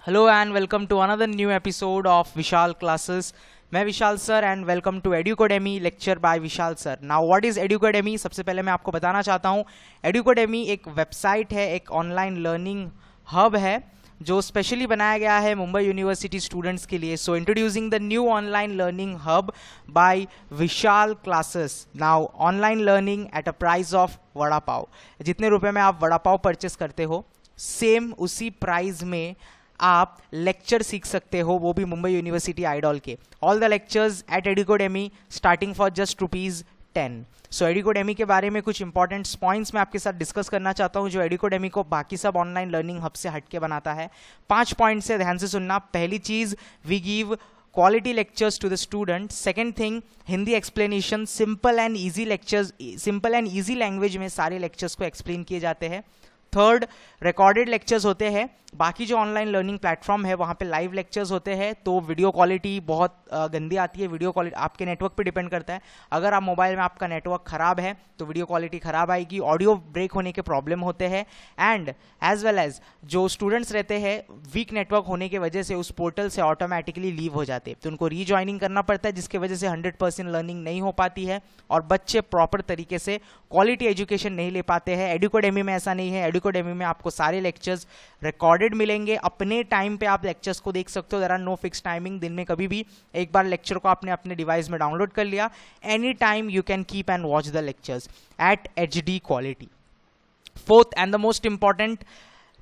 Hello and welcome to another new episode of Vishal Classes. मैं Vishal sir and welcome to Educodemy lecture by Vishal sir. Now what is Educodemy? सबसे पहले मैं आपको बताना चाहता हूँ एडुकोडेमी एक वेबसाइट है, एक ऑनलाइन लर्निंग हब है जो स्पेशली बनाया गया है मुंबई यूनिवर्सिटी स्टूडेंट्स के लिए. So introducing the new online learning hub by Vishal classes. Now online learning at a price of vada pav. जितने रुपए में आप वड़ा पाव परचेस करते हो सेम उसी प्राइस में आप लेक्चर सीख सकते हो, वो भी मुंबई यूनिवर्सिटी आइडॉल के. All the lectures at Educodemy starting for just ₹10. So Educodemy के बारे में कुछ इंपॉर्टेंट पॉइंट्स मैं आपके साथ डिस्कस करना चाहता हूं जो एडुकोडेमी को बाकी सब ऑनलाइन लर्निंग हब से हटके बनाता है. 5 पॉइंट्स से ध्यान से सुनना. पहली चीज, we give quality lectures to the student. Second thing, Hindi explanation, simple and easy lectures, simple and easy language में सारे लेक्चर्स को एक्सप्लेन किए जाते हैं. थर्ड, रिकॉर्डेड लेक्चर्स होते हैं. बाकी जो ऑनलाइन लर्निंग प्लेटफॉर्म है वहाँ पे लाइव लेक्चर्स होते हैं तो वीडियो क्वालिटी बहुत गंदी आती है. वीडियो क्वालिटी आपके नेटवर्क पे डिपेंड करता है. अगर आप मोबाइल में आपका नेटवर्क खराब है तो वीडियो क्वालिटी खराब आएगी. ऑडियो ब्रेक होने के प्रॉब्लम होते हैं. एंड एज वेल एज जो स्टूडेंट्स रहते हैं वीक नेटवर्क होने की वजह से उस पोर्टल से ऑटोमेटिकली लीव हो जाते हैं तो उनको रीज्वाइनिंग करना पड़ता है जिसकी वजह से 100% लर्निंग नहीं हो पाती है और बच्चे प्रॉपर तरीके से क्वालिटी एजुकेशन नहीं ले पाते हैं. एडुकोडेमी में ऐसा नहीं है. एडुकोडेमी में आपको सारे लेक्चर्स रिकॉर्डेड मिलेंगे. अपने टाइम पे आप लेक्चर्स को देख सकते हो. There are no fix timing. दिन में कभी भी एक बार लेक्चर को आपने अपने डिवाइस में डाउनलोड कर लिया, any time you can keep and watch the lectures at HD quality. Fourth and the most important,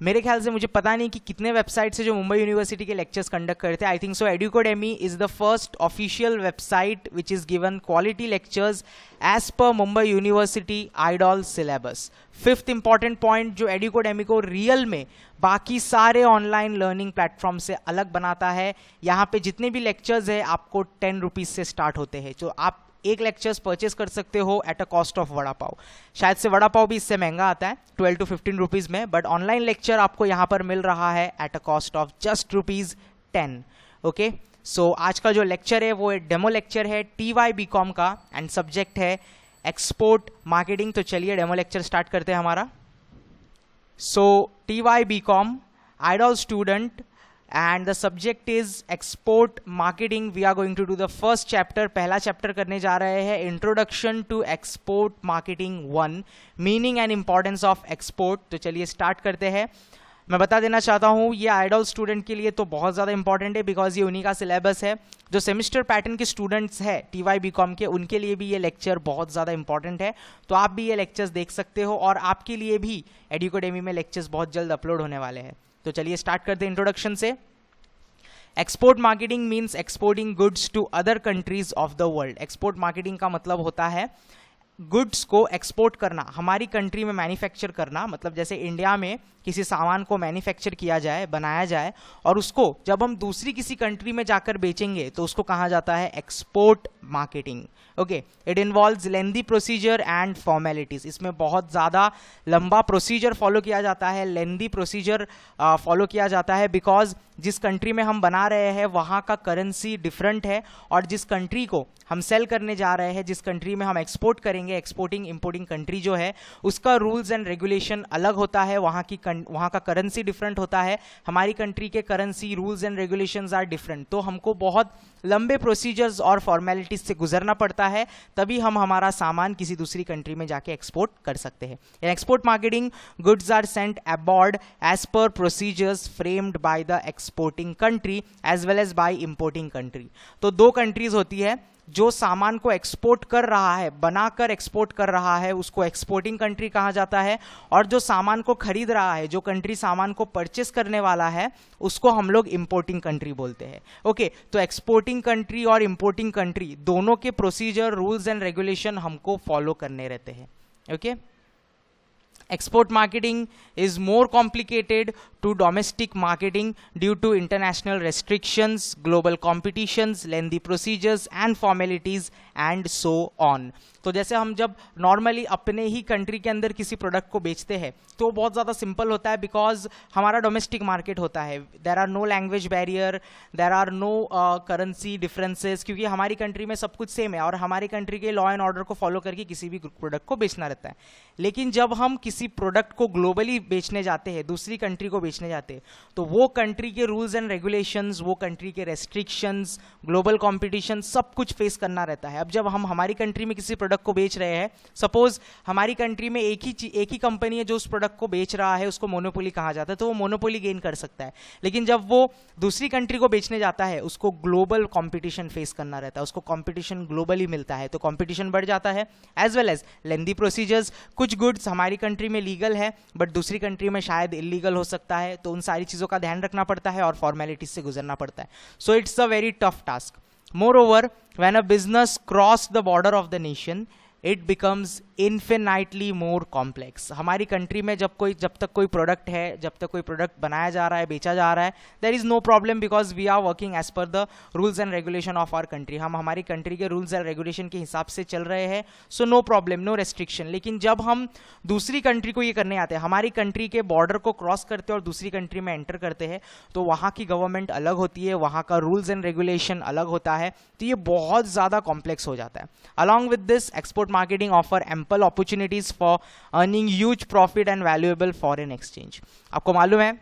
मेरे ख्याल से मुझे पता नहीं कि कितने वेबसाइट से जो मुंबई यूनिवर्सिटी के लेक्चर्स कंडक्ट करते हैं. I think so Educodemy is the first official website which is given quality lectures as per Mumbai university IDOL syllabus. Fifth important point जो एडुकोडेमी को रियल में बाकी सारे ऑनलाइन लर्निंग प्लेटफॉर्म से अलग बनाता है, यहाँ पे जितने भी लेक्चर्स है आपको 10 रुपीज से स्टार्ट होते हैं. तो आप एक लेक्चर्स परचेस कर सकते हो at a cost of vada pav. शायद से वड़ा पाव भी इससे महंगा आता है 12 to 15 रुपीज में, बट ऑनलाइन लेक्चर आपको यहां पर मिल रहा है at a cost of just ₹10. Okay, so आज का जो लेक्चर है वो डेमो लेक्चर है TY BCom का एंड सब्जेक्ट है एक्सपोर्ट मार्केटिंग. तो चलिए डेमो लेक्चर स्टार्ट करते हैं हमारा. सो TY BCom IDOL student and the subject is export marketing. We are going to do the first chapter. पहला चैप्टर करने जा रहे हैं introduction to export marketing 1, meaning and importance of export. तो चलिए स्टार्ट करते हैं. मैं बता देना चाहता हूँ ये आइडॉल स्टूडेंट के लिए तो बहुत ज़्यादा इंपॉर्टेंट है बिकॉज ये उन्हीं का सिलेबस है. जो सेमिस्टर पैटर्न के स्टूडेंट्स हैं TY BCom के उनके लिए भी ये लेक्चर बहुत ज़्यादा इंपॉर्टेंट है. तो आप भी ये लेक्चर्स देख सकते हो और आपके लिए भी एडुकोडेमी में लेक्चर्स बहुत जल्द अपलोड होने वाले हैं. तो चलिए स्टार्ट करते हैं इंट्रोडक्शन से. Export marketing means exporting goods to other countries of the world. Export marketing का मतलब होता है गुड्स को एक्सपोर्ट करना, हमारी कंट्री में मैन्युफैक्चर करना. मतलब जैसे इंडिया में किसी सामान को मैन्युफैक्चर किया जाए, बनाया जाए और उसको जब हम दूसरी किसी कंट्री में जाकर बेचेंगे तो उसको कहा जाता है export marketing. Okay, it involves lengthy procedure and formalities. इसमें बहुत ज़्यादा लंबा प्रोसीजर फॉलो किया जाता है, लेंदी प्रोसीजर फॉलो किया जाता है बिकॉज जिस कंट्री में हम बना रहे हैं वहाँ का करेंसी डिफरेंट है और जिस कंट्री को हम सेल करने जा रहे हैं, जिस कंट्री में हम एक्सपोर्ट करेंगे, एक्सपोर्टिंग इंपोर्टिंग कंट्री जो है उसका रूल्स एंड रेगुलेशन अलग होता है. वहाँ का करेंसी डिफरेंट होता है, हमारी कंट्री के currency rules and regulations are different. तो हमको बहुत लंबे प्रोसीजर्स और फॉर्मेलिटीज से गुजरना पड़ता है तभी हम हमारा सामान किसी दूसरी कंट्री में जाके एक्सपोर्ट कर सकते हैं. In export marketing goods are sent abroad as per procedures framed by the exporting country as well as by importing country. तो दो कंट्रीज होती है, जो सामान को एक्सपोर्ट कर रहा है, बनाकर एक्सपोर्ट कर रहा है उसको एक्सपोर्टिंग कंट्री कहा जाता है और जो सामान को खरीद रहा है, जो कंट्री सामान को परचेस करने वाला है उसको हम लोग इंपोर्टिंग कंट्री बोलते हैं. ओके, तो एक्सपोर्टिंग कंट्री और इंपोर्टिंग कंट्री दोनों के प्रोसीजर रूल्स एंड रेगुलेशन हमको फॉलो करने रहते हैं. Okay, export marketing is more complicated to domestic marketing due to international restrictions, global competitions, lengthy procedures and formalities and so on. तो जैसे हम जब नॉर्मली अपने ही कंट्री के अंदर किसी प्रोडक्ट को बेचते हैं तो बहुत ज़्यादा सिंपल होता है बिकॉज हमारा डोमेस्टिक मार्केट होता है. There are no language barrier, there are no currency differences, क्योंकि हमारी कंट्री में सब कुछ सेम है और हमारी कंट्री के लॉ एंड ऑर्डर को फॉलो करके किसी भी प्रोडक्ट को बेचना रहता है. लेकिन जब हम किसी किसी प्रोडक्ट को ग्लोबली बेचने जाते हैं, दूसरी कंट्री को बेचने जाते हैं, तो वो कंट्री के रूल्स एंड रेगुलेशंस, वो कंट्री के रेस्ट्रिक्शंस, ग्लोबल कंपटीशन, सब कुछ फेस करना रहता है। अब जब हम हमारी कंट्री में किसी प्रोडक्ट को बेच रहे हैं, सपोज हमारी कंट्री में एक ही कंपनी है जो उस प्रोडक्ट को बेच रहा है, उसको मोनोपोली कहा जाता है, तो वो मोनोपोली गेन कर सकता है। लेकिन जब वो दूसरी कंट्री को बेचने जाता है, उसको ग्लोबल कंपटीशन फेस करना रहता है, उसको कंपटीशन ग्लोबली मिलता है, तो कंपटीशन बढ़ जाता है। एज वेल एज लेंदी प्रोसीजर्स, कुछ गुड्स हमारी कंट्री में लीगल है बट दूसरी कंट्री में शायद इलीगल हो सकता है, तो उन सारी चीज़ों का ध्यान रखना पड़ता है और फॉर्मेलिटीज से गुजरना पड़ता है। So it's a very tough task. Moreover, when a business cross the border of the nation, it becomes infinitely more complex. हमारी कंट्री में जब तक कोई प्रोडक्ट है, जब तक कोई प्रोडक्ट बनाया जा रहा है, बेचा जा रहा है, there is no problem because we are working as per the rules and regulation of our country. हम हमारी कंट्री के रूल्स एंड रेगुलेशन के हिसाब से चल रहे हैं, so no problem, no restriction. लेकिन जब हम दूसरी कंट्री को ये करने आते हैं, हमारी कंट्री के बॉर्डर को क्रॉस करते हैं और दूसरी कंट्री में एंटर करते हैं, तो वहाँ की गवर्नमेंट अलग होती है, वहाँ का रूल्स एंड रेगुलेशन अलग होता है, तो ये बहुत ज़्यादा कॉम्प्लेक्स हो जाता है। Along with this, export marketing offer ample opportunities for earning huge profit and valuable foreign exchange. आपको मालूम है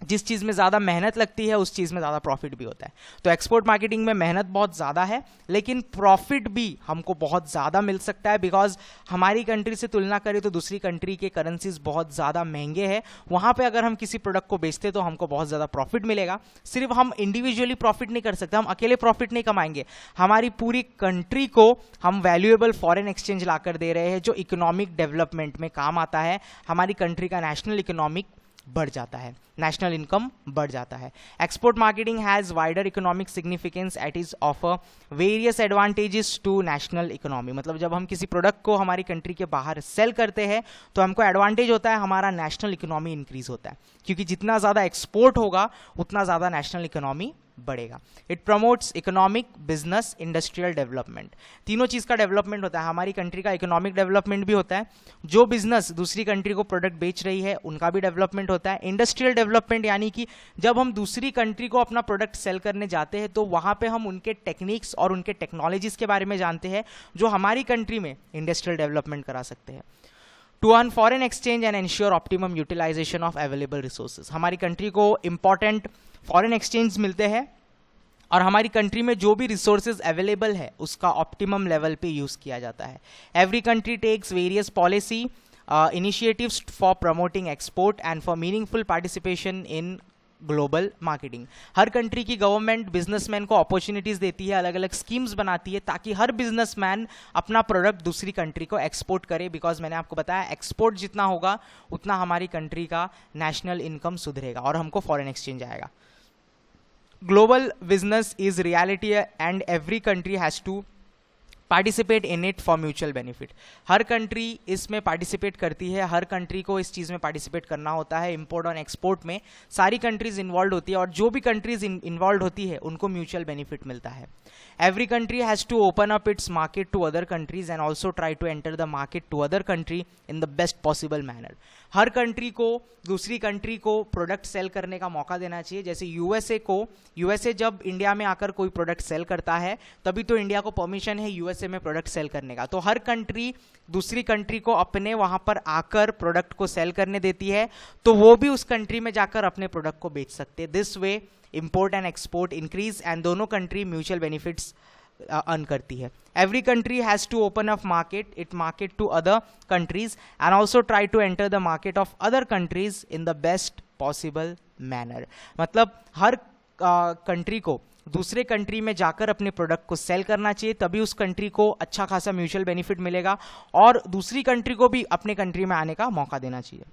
जिस चीज़ में ज़्यादा मेहनत लगती है उस चीज़ में ज़्यादा प्रॉफिट भी होता है। तो एक्सपोर्ट मार्केटिंग में मेहनत बहुत ज़्यादा है लेकिन प्रॉफिट भी हमको बहुत ज़्यादा मिल सकता है, बिकॉज हमारी कंट्री से तुलना करें तो दूसरी कंट्री के करेंसीज बहुत ज़्यादा महंगे हैं। वहाँ पे अगर हम किसी प्रोडक्ट को बेचते तो हमको बहुत ज़्यादा प्रॉफिट मिलेगा। सिर्फ हम इंडिविजुअली प्रॉफिट नहीं कर सकते, हम अकेले प्रॉफिट नहीं कमाएंगे, हमारी पूरी कंट्री को हम वैल्यूएबल फॉरेन एक्सचेंज ला कर दे रहे हैं जो इकोनॉमिक डेवलपमेंट में काम आता है। हमारी कंट्री का नेशनल इकोनॉमिक बढ़ जाता है, नेशनल इनकम बढ़ जाता है। Export marketing has wider economic significance it is offer various advantages to national economy. मतलब जब हम किसी प्रोडक्ट को हमारी कंट्री के बाहर सेल करते हैं तो हमको एडवांटेज होता है, हमारा नेशनल इकोनॉमी इंक्रीज होता है, क्योंकि जितना ज़्यादा एक्सपोर्ट होगा उतना ज़्यादा नेशनल इकोनॉमी बढ़ेगा। It promotes economic, business, industrial development, तीनों चीज़ का डेवलपमेंट होता है। हमारी कंट्री का इकोनॉमिक डेवलपमेंट भी होता है, जो बिजनेस दूसरी कंट्री को प्रोडक्ट बेच रही है उनका भी डेवलपमेंट होता है। इंडस्ट्रियल डेवलपमेंट यानी कि जब हम दूसरी कंट्री को अपना प्रोडक्ट सेल करने जाते हैं तो वहाँ पे हम उनके टेक्निक्स और उनके टेक्नोलॉजीज के बारे में जानते हैं जो हमारी कंट्री में इंडस्ट्रियल डेवलपमेंट करा सकते हैं। To earn foreign exchange and ensure optimum utilisation of available resources, हमारी कंट्री को इंपॉर्टेंट फॉरेन एक्सचेंज मिलते हैं और हमारी कंट्री में जो भी रिसोर्सेज अवेलेबल है उसका ऑप्टिमम लेवल पे यूज़ किया जाता है। Every country takes various policy initiatives for promoting export and for meaningful participation in global marketing. हर कंट्री की गवर्नमेंट बिजनेसमैन को अपॉर्चुनिटीज़ देती है, अलग अलग स्कीम्स बनाती है ताकि हर बिजनेसमैन अपना प्रोडक्ट दूसरी कंट्री को एक्सपोर्ट करे, बिकॉज मैंने आपको बताया एक्सपोर्ट जितना होगा उतना हमारी कंट्री का नेशनल इनकम सुधरेगा और हमको फॉरेन एक्सचेंज आएगा। Global business is reality and every country has to participate in it for mutual benefit. Her country इसमें पार्टिसिपेट करती है, हर कंट्री को इस चीज़ में पार्टिसिपेट करना होता है। इंपोर्ट और एक्सपोर्ट में सारी कंट्रीज इन्वॉल्व होती है और जो भी कंट्रीज इन्वॉल्व होती है उनको म्यूचुअल बेनिफिट मिलता है। Every country has to open up its market to other countries and also try to enter the market to other country in the best possible manner. हर कंट्री को दूसरी country को product cell करने का मौका देना चाहिए। जैसे यूएसए जब इंडिया में आकर कोई प्रोडक्ट सेल करता है तभी तो इंडिया को परमिशन है यूएसए में प्रोडक्ट सेल करने का। तो हर कंट्री दूसरी कंट्री को अपने वहां पर आकर प्रोडक्ट को सेल करने देती है तो वो भी उस कंट्री में जाकर अपने प्रोडक्ट को बेच सकते हैं। This way import and export increase and दोनों कंट्री म्यूचुअल बेनिफिट्स अर्न करती है। Every country has to open up it market to other countries and also try to enter the market of other countries in the best possible manner. मतलब हर country को दूसरे country में जाकर अपने product को सेल करना चाहिए, तभी उस कंट्री को अच्छा खासा म्यूचुअल बेनिफिट मिलेगा और दूसरी कंट्री को भी अपने कंट्री में आने का मौका देना चाहिए।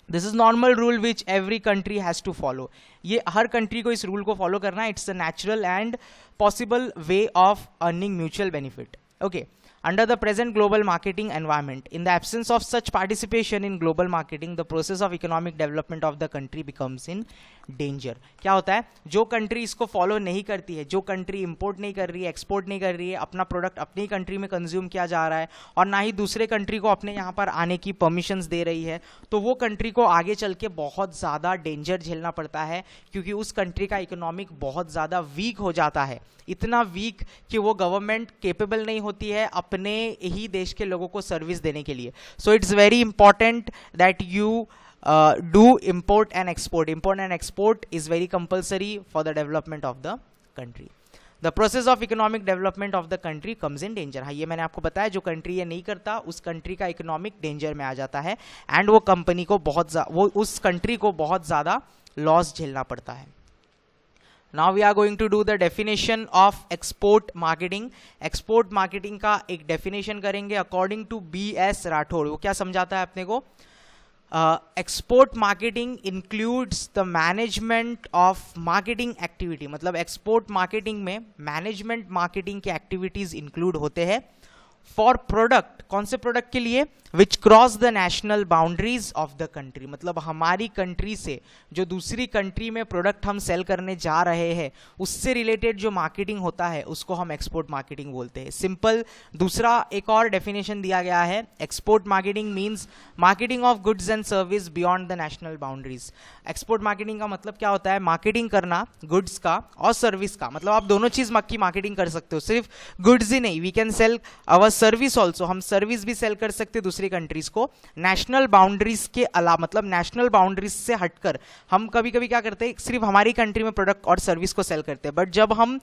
This is normal rule which every country has to follow. ये हर कंट्री को इस रूल को फॉलो करना है। It's a natural and possible way of earning mutual benefit. Okay, under the present global marketing environment, in the absence of such participation in global marketing, the process of economic development of the country becomes in danger. क्या होता है, जो country इसको follow नहीं करती है, जो country import नहीं कर रही है, एक्सपोर्ट नहीं कर रही है, अपना प्रोडक्ट अपनी कंट्री में कंज्यूम किया जा रहा है और ना ही दूसरे कंट्री को अपने यहाँ पर आने की परमिशंस दे रही है, तो वो कंट्री को आगे चल के बहुत ज़्यादा डेंजर झेलना पड़ता है, क्योंकि उस कंट्री का इकोनॉमिक बहुत ज़्यादा वीक हो जाता है, इतना वीक कि वो गवर्नमेंट केपेबल नहीं होती है अपने ही देश के लोगों को सर्विस देने के लिए। So it's very important that you do import and export. Import and export is very compulsory for the development of the country. The process of economic development of the country comes in danger. हाँ, ये मैंने आपको बताया, जो country ये नहीं करता उस कंट्री का इकोनॉमिक डेंजर में आ जाता है एंड वो कंपनी को वो उस कंट्री को बहुत ज़्यादा लॉस झेलना पड़ता है। Now we are going to do the definition of export marketing. Export marketing का एक definition करेंगे according to B.S. राठौड़। वो क्या समझाता है अपने को? Export marketing includes the management of marketing activity, मतलब एक्सपोर्ट मार्केटिंग में मैनेजमेंट मार्केटिंग के एक्टिविटीज इंक्लूड होते हैं फॉर प्रोडक्ट। कौन से प्रोडक्ट के लिए? विच cross the national boundaries of the country, मतलब हमारी कंट्री से जो दूसरी कंट्री में प्रोडक्ट हम सेल करने जा रहे हैं उससे रिलेटेड जो मार्केटिंग होता है उसको हम एक्सपोर्ट मार्केटिंग बोलते हैं। सिंपल। दूसरा एक और डेफिनेशन दिया गया है, export marketing means marketing of goods and service beyond the national boundaries. Export marketing का मतलब क्या होता है? मार्केटिंग करना गुड्स का और सर्विस का, मतलब आप दोनों चीज की मार्केटिंग कर सकते हो, सिर्फ गुड्स ही नहीं, we can sell our service also, हम सर्विस भी सेल कर सकते दूसरी कंट्रीज को नेशनल बाउंड्रीज के अलावा, मतलब नेशनल बाउंड्रीज से हटकर। हम कभी कभी क्या करते हैं, सिर्फ हमारी कंट्री में प्रोडक्ट और सर्विस को सेल करते हैं, बट जब हम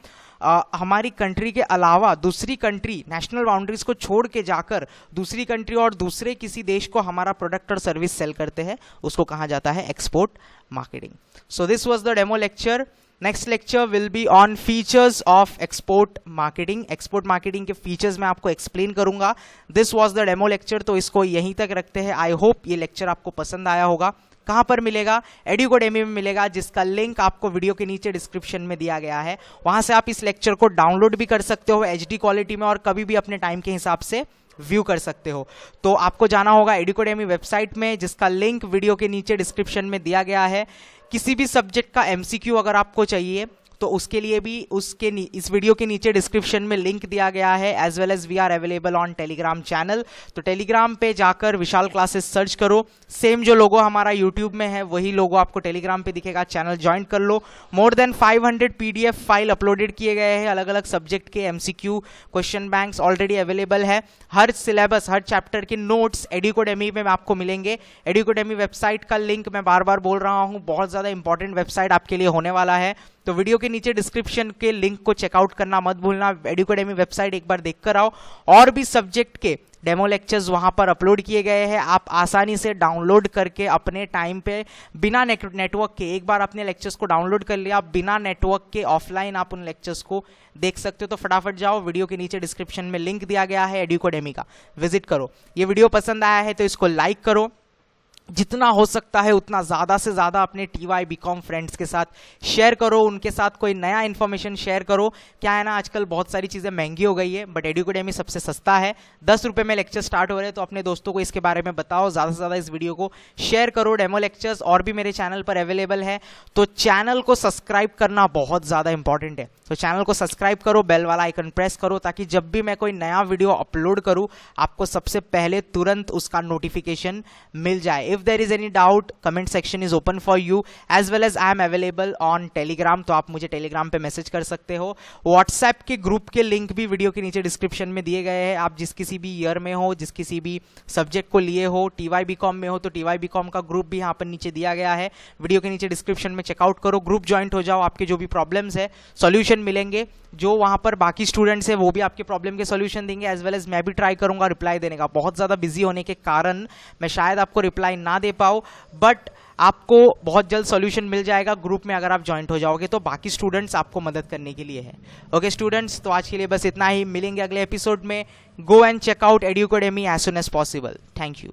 हमारी कंट्री के अलावा दूसरी कंट्री नेशनल बाउंड्रीज को छोड़ के जाकर दूसरी कंट्री और दूसरे किसी देश को हमारा प्रोडक्ट और सर्विस सेल करते हैं, उसको कहा जाता है export marketing. So this was the demo lecture. Next lecture will be on features of export marketing. Export marketing के फीचर्स मैं आपको एक्सप्लेन करूंगा। This was the demo lecture, तो इसको यहीं तक रखते हैं। आई होप ये लेक्चर आपको पसंद आया होगा। कहां पर मिलेगा? एडुकोडेमी में मिलेगा, जिसका लिंक आपको वीडियो के नीचे डिस्क्रिप्शन में दिया गया है। वहां से आप इस लेक्चर को डाउनलोड भी कर सकते हो HD क्वालिटी में और कभी भी अपने टाइम के हिसाब से व्यू कर सकते हो। तो आपको जाना होगा एडुकोडेमी वेबसाइट में, जिसका लिंक वीडियो के नीचे डिस्क्रिप्शन में दिया गया है। किसी भी सब्जेक्ट का MCQ अगर आपको चाहिए तो उसके लिए भी इस वीडियो के नीचे डिस्क्रिप्शन में लिंक दिया गया है, as well as we are available on Telegram channel. तो टेलीग्राम पे जाकर विशाल क्लासेस सर्च करो, सेम जो लोगो हमारा यूट्यूब में है वही लोगो आपको टेलीग्राम पे दिखेगा, चैनल ज्वाइन कर लो। More than 500 PDF file uploaded किए गए हैं, अलग अलग सब्जेक्ट के MCQ question banks already available है। हर सिलेबस, हर चैप्टर के नोट्स एडुकोडेमी में आपको मिलेंगे। एडुकोडेमी वेबसाइट का लिंक मैं बार बार बोल रहा हूँ, बहुत ज़्यादा इंपॉर्टेंट वेबसाइट आपके लिए होने वाला है। तो वीडियो के नीचे डिस्क्रिप्शन के लिंक को चेकआउट करना मत भूलना। एडुकोडेमी वेबसाइट एक बार देखकर आओ। और भी सब्जेक्ट के डेमो लेक्चर्स वहां पर अपलोड किए गए हैं, आप आसानी से डाउनलोड करके अपने टाइम पे बिना नेटवर्क के, एक बार अपने लेक्चर्स को डाउनलोड कर लिया, बिना नेटवर्क के ऑफलाइन आप उन लेक्चर्स को देख सकते हो। तो फटाफट जाओ, वीडियो के नीचे डिस्क्रिप्शन में लिंक दिया गया है एडुकोडेमी का, विजिट करो। ये वीडियो पसंद आया है तो इसको लाइक करो, जितना हो सकता है उतना ज़्यादा से ज़्यादा अपने TY BCom फ्रेंड्स के साथ शेयर करो, उनके साथ कोई नया इन्फॉर्मेशन शेयर करो। क्या है ना, आजकल बहुत सारी चीज़ें महंगी हो गई है, बट एडुकोडेमी सबसे सस्ता है। 10 रुपये में लेक्चर स्टार्ट हो रहे हैं, तो अपने दोस्तों को इसके बारे में बताओ, ज़्यादा से ज़्यादा इस वीडियो को शेयर करो। डेमो लेक्चर्स और भी मेरे चैनल पर अवेलेबल है, तो चैनल को सब्सक्राइब करना बहुत ज़्यादा इंपॉर्टेंट है। तो चैनल को सब्सक्राइब करो, बेल वाला आइकन प्रेस करो, ताकि जब भी मैं कोई नया वीडियो अपलोड करूँ आपको सबसे पहले तुरंत उसका नोटिफिकेशन मिल जाए। If there is any doubt, comment section is open for you, as well as I am available on Telegram, तो आप मुझे टेलीग्राम पे मैसेज कर सकते हो। व्हाट्सएप के ग्रुप के लिंक भी वीडियो के नीचे डिस्क्रिप्शन में दिए गए हैं। आप जिस किसी भी ईयर में हो, जिस किसी भी सब्जेक्ट को लिए हो, TY BCom में हो तो TY BCom का ग्रुप भी यहाँ पर नीचे दिया गया है, वीडियो के नीचे डिस्क्रिप्शन में चेकआउट करो, ग्रुप ज्वाइंट हो जाओ। आपके जो भी प्रॉब्लम्स है सॉल्यूशन मिलेंगे, जो वहां पर बाकी स्टूडेंट्स हैं वो भी आपके प्रॉब्लम के सॉल्यूशन देंगे, एज वेल एज मैं भी ट्राई करूंगा रिप्लाई देने का। बहुत ज़्यादा बिजी होने के कारण मैं शायद आपको रिप्लाई ना दे पाऊँ, बट आपको बहुत जल्द सॉल्यूशन मिल जाएगा ग्रुप में अगर आप ज्वाइंट हो जाओगे, तो बाकी स्टूडेंट्स आपको मदद करने के लिए है। ओके स्टूडेंट्स, तो आज के लिए बस इतना ही, मिलेंगे अगले एपिसोड में। Go and check out Educodemy as soon as possible. Thank you.